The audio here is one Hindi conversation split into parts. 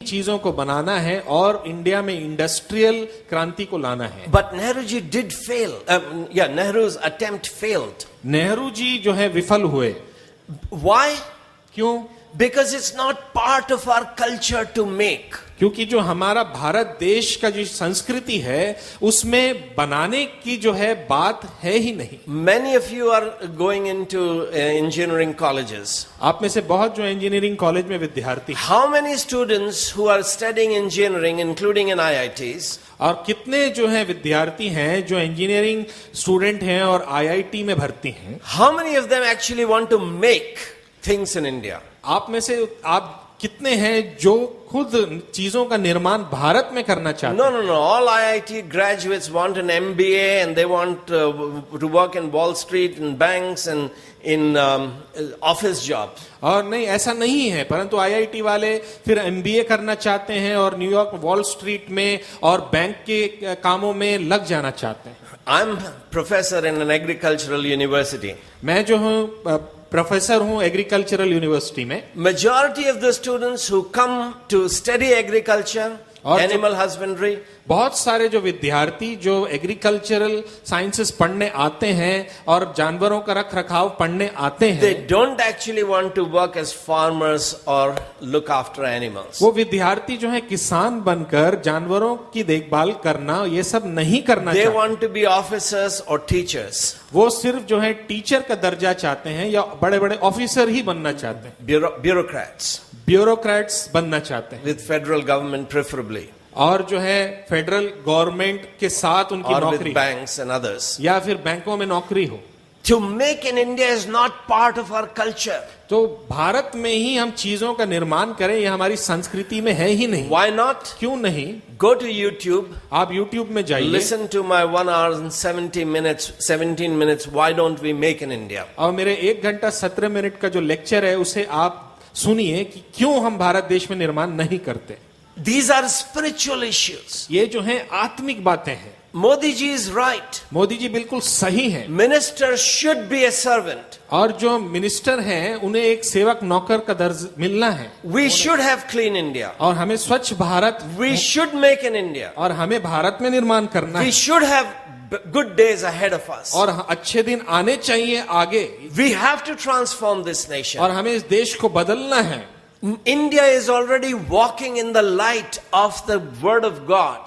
चीजों को बनाना है और इंडिया में इंडस्ट्रियल क्रांति को लाना है। But Nehruji did fail. Nehru's attempt failed. Nehru ji जो है विफल हुए। Why? क्यों? Because it's not part of our culture to make. क्योंकि जो हमारा भारत देश का जो संस्कृति है उसमें बनाने की जो है बात है ही नहीं। Many of you are going into engineering colleges. आप में से बहुत जो इंजीनियरिंग कॉलेज में विद्यार्थी, How many students who are studying engineering, including in IITs, और कितने जो है विद्यार्थी हैं जो इंजीनियरिंग स्टूडेंट हैं और आईआईटी में भर्ती हैं? how many of them actually want to make things in India? आप में से आप कितने हैं जो खुद चीजों का निर्माण भारत में करना चाहते हैं? No. All IIT graduates want an MBA and they want to work in Wall Street, in banks and in office jobs. और नहीं, ऐसा नहीं है, परंतु आईआईटी वाले फिर एमबीए करना चाहते हैं और न्यूयॉर्क वॉल स्ट्रीट में और बैंक के कामों में लग जाना चाहते हैं। I'm professor in an agricultural university. मैं जो हूँ प्रोफेसर हूँ एग्रीकल्चरल यूनिवर्सिटी में। Majority of the students who come to study agriculture, animal husbandry, बहुत सारे जो विद्यार्थी जो एग्रीकल्चरल साइंसेस पढ़ने आते हैं और जानवरों का रख रखाव पढ़ने आते हैं, they don't actually want to work as farmers or look after animals. वो विद्यार्थी जो है किसान बनकर जानवरों की देखभाल करना ये सब नहीं करना They चाहते। want to be officers or teachers. वो सिर्फ जो है टीचर का दर्जा चाहते हैं या बड़े बड़े ऑफिसर ही बनना चाहते हैं, Bureaucrats. ब्यूरोक्रेट्स बनना चाहते हैं, With federal government preferably. और जो है फेडरल गवर्नमेंट के साथ उनकी Or नौकरी with banks and others. या फिर बैंकों में नौकरी हो। To make in India is not part of our culture. तो भारत में ही हम चीजों का निर्माण करें यह हमारी संस्कृति में है ही नहीं। Why not? क्यों नहीं? Go to YouTube. आप YouTube में जाइए, Listen to my 1 hour and 17 minutes. Why don't we make in India? और मेरे 1 घंटा 17 मिनट का जो लेक्चर है उसे आप सुनिए कि क्यों हम भारत देश में निर्माण नहीं करते। These are spiritual issues. ये जो है आत्मिक बातें हैं। Modi ji is right. Modi ji बिल्कुल सही हैं। Ministers should be a servant. और जो मिनिस्टर हैं उन्हें एक सेवक नौकर का दर्ज मिलना है। We should have clean India. और हमें स्वच्छ Bharat We should make in India. और हमें भारत में निर्माण करना We है should have good days ahead of us. और अच्छे दिन आने चाहिए आगे, We have to transform this nation. और हमें इस देश को बदलना है। India is already walking in the light of the word of God.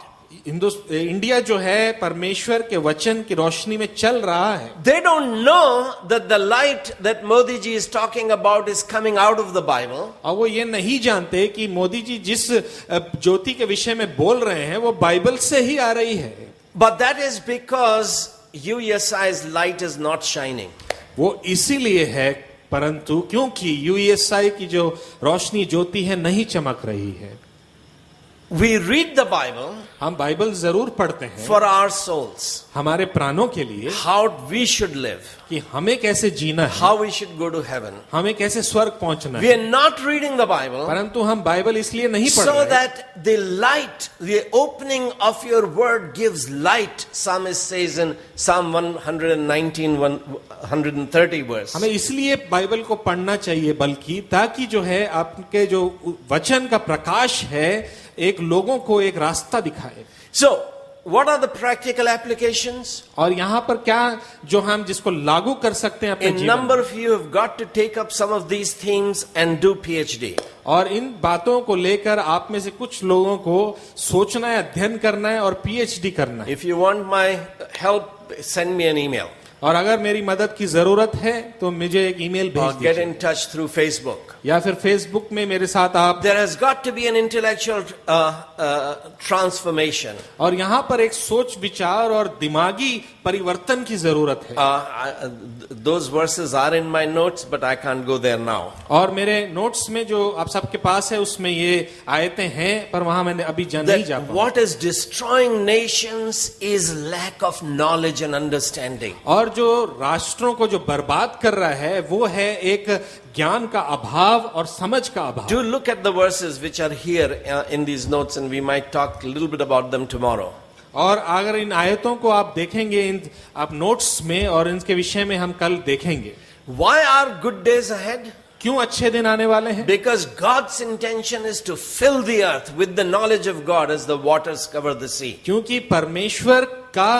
India जो है परमेश्वर के वचन की रोशनी में चल रहा है। They don't know that the light that Modi ji is talking about is coming out of the Bible. और वो ये नहीं जानते कि मोदी जी जिस ज्योति के विषय में बोल रहे हैं वो बाइबल से ही आ रही है। But that is because UESI's light is not shining. वो इसीलिए है, परंतु क्योंकि यूएसआई की जो रोशनी ज्योति है नहीं चमक रही है। We read the Bible हम बाइबल जरूर पढ़ते हैं for our souls. हमारे प्राणों के लिए, How we should live. कि हमें कैसे जीना है, How we should go to heaven. हमें कैसे स्वर्ग पहुंचना We है। are not reading the Bible परंतु हम बाइबल इसलिए नहीं पढ़ so रहे that the light, the opening of your word gives light. Psalmist says in Psalm 119, 130 verse. हमें इसलिए बाइबल को पढ़ना चाहिए, बल्कि ताकि जो है आपके जो वचन का प्रकाश है एक लोगों को एक रास्ता दिखाए। So, what are the practical applications? और यहाँ पर क्या जो हम जिसको लागू कर सकते हैं अपने A जीवन number में। of you have got to take up some of these themes and do PhD. और इन बातों को लेकर आप में से कुछ लोगों को सोचना है, अध्ययन करना है और पीएचडी करना है। If you want my help, send me an email. और अगर मेरी मदद की जरूरत है तो मुझे एक ईमेल Or भेज get दीजिए, in touch through Facebook. या फिर फेसबुक में मेरे साथ आप। There has got to be an intellectual transformation. और यहाँ पर एक सोच विचार और दिमागी परिवर्तन की जरूरत है। Those verses are in my notes, but I can't go there now. और मेरे नोट्स में जो आप सबके पास है उसमें ये आयतें हैं, पर वहां मैंने अभी नहीं जा That पाया। what is destroying nations is lack of knowledge and understanding. और जो राष्ट्रों को जो बर्बाद कर रहा है वो है एक ज्ञान का अभाव और समझ का अभाव। Do look at the verses which are here in these notes, and we might talk a little bit about them tomorrow. और अगर इन आयतों को आप देखेंगे इन आप नोट्स में, और इनके विषय में हम कल देखेंगे। Why are good days ahead? क्यों अच्छे दिन आने वाले हैं? Because God's intention is to fill the earth with the knowledge of God as the waters cover the sea. क्योंकि परमेश्वर का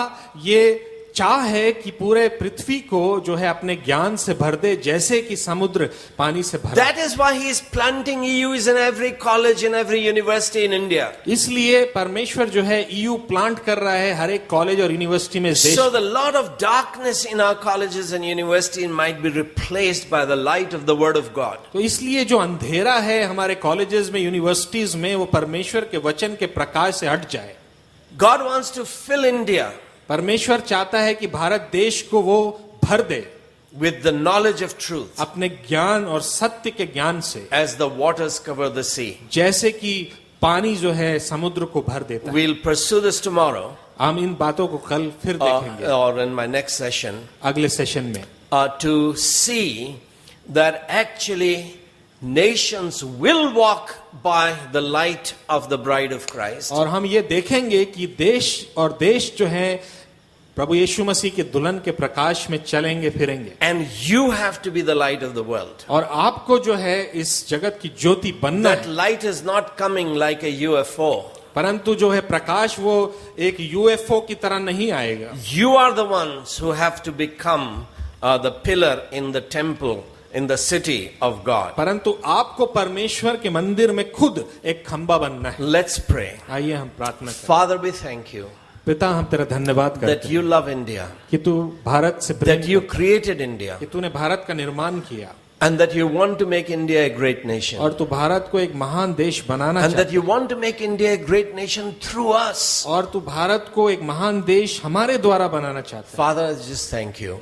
ये चाह है कि पूरे पृथ्वी को जो है अपने ज्ञान से भर दे, जैसे कि समुद्र पानी से भर। That is why he is planting EUs in every college, in every university in India. इसलिए परमेश्वर जो है EU प्लांट कर रहा है हर एक कॉलेज और यूनिवर्सिटी में। So the lot of darkness in our colleges and universities might be replaced by the light of the word of God. तो इसलिए जो अंधेरा है हमारे कॉलेजेस में, यूनिवर्सिटीज में, वो परमेश्वर के वचन के प्रकाश से हट जाए। God wants to fill India परमेश्वर चाहता है कि भारत देश को वो भर दे with the knowledge of truth, अपने ज्ञान और सत्य के ज्ञान से, as the waters cover the sea. जैसे कि पानी जो है समुद्र को भर देता है। We'll pursue this tomorrow, हम इन बातों को कल फिर देखेंगे, or in my next session, अगले सेशन में, to see that actually nations will walk by the light of the bride of Christ. और हम ये देखेंगे कि देश और देश जो है प्रभु यीशु मसीह के दुल्हन के प्रकाश में चलेंगे फिरेंगे। And you have to be the light of the world. और आपको जो है इस जगत की ज्योति बनना That है। light is not coming like a UFO. परंतु जो है प्रकाश वो एक UFO की तरह नहीं आएगा। You are the ones who have to become the pillar in the temple, in the city of God. परंतु आपको परमेश्वर के मंदिर में खुद एक खंबा बनना है। Let's pray. आइए हम प्रार्थना करें। Father, we thank you पिता, हम तेरा धन्यवाद that करते हैं you love India, कि तू भारत से प्रेम that you करता है, created India, कि तूने भारत का निर्माण किया and that you want to make India a great nation. और तू भारत को एक महान देश बनाना And that चाहता you want to make India a great nation through us. है और तू भारत को एक महान देश हमारे द्वारा बनाना चाहता है। Father, I just thank you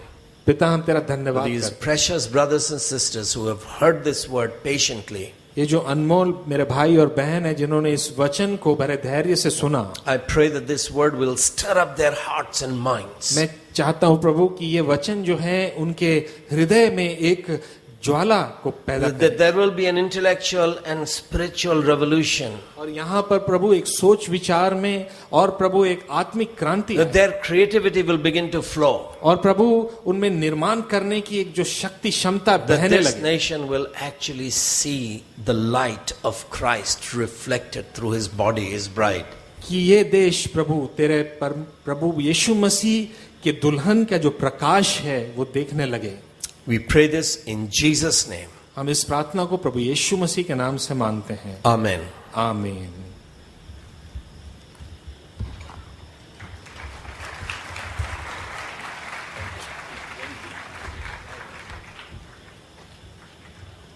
पिता, हम तेरा for धन्यवाद these करते precious brothers and sisters who have heard this word patiently. हैं। ये जो अनमोल मेरे भाई और बहन है जिन्होंने इस वचन को बड़े धैर्य से सुना, I pray that this word will stir up their hearts and minds. मैं चाहता हूँ प्रभु कि ये वचन जो है उनके हृदय में एक ज्वाला को पैदा करे That there will be an intellectual and spiritual revolution. और यहाँ पर प्रभु एक सोच विचार में और प्रभु एक आत्मिक क्रांति That आए। their creativity will begin to flow. और प्रभु उनमें निर्माण करने की एक जो शक्ति क्षमता That बहने this लगे, nation will actually see the light of Christ reflected through his body, his bride. कि ये देश प्रभु तेरे प्रभु यीशु मसीह के दुल्हन का जो प्रकाश है वो देखने लगे। We pray this in Jesus' name. हम इस प्रार्थना को प्रभु यीशु मसीह के नाम से मांगते हैं। Amen. आमीन।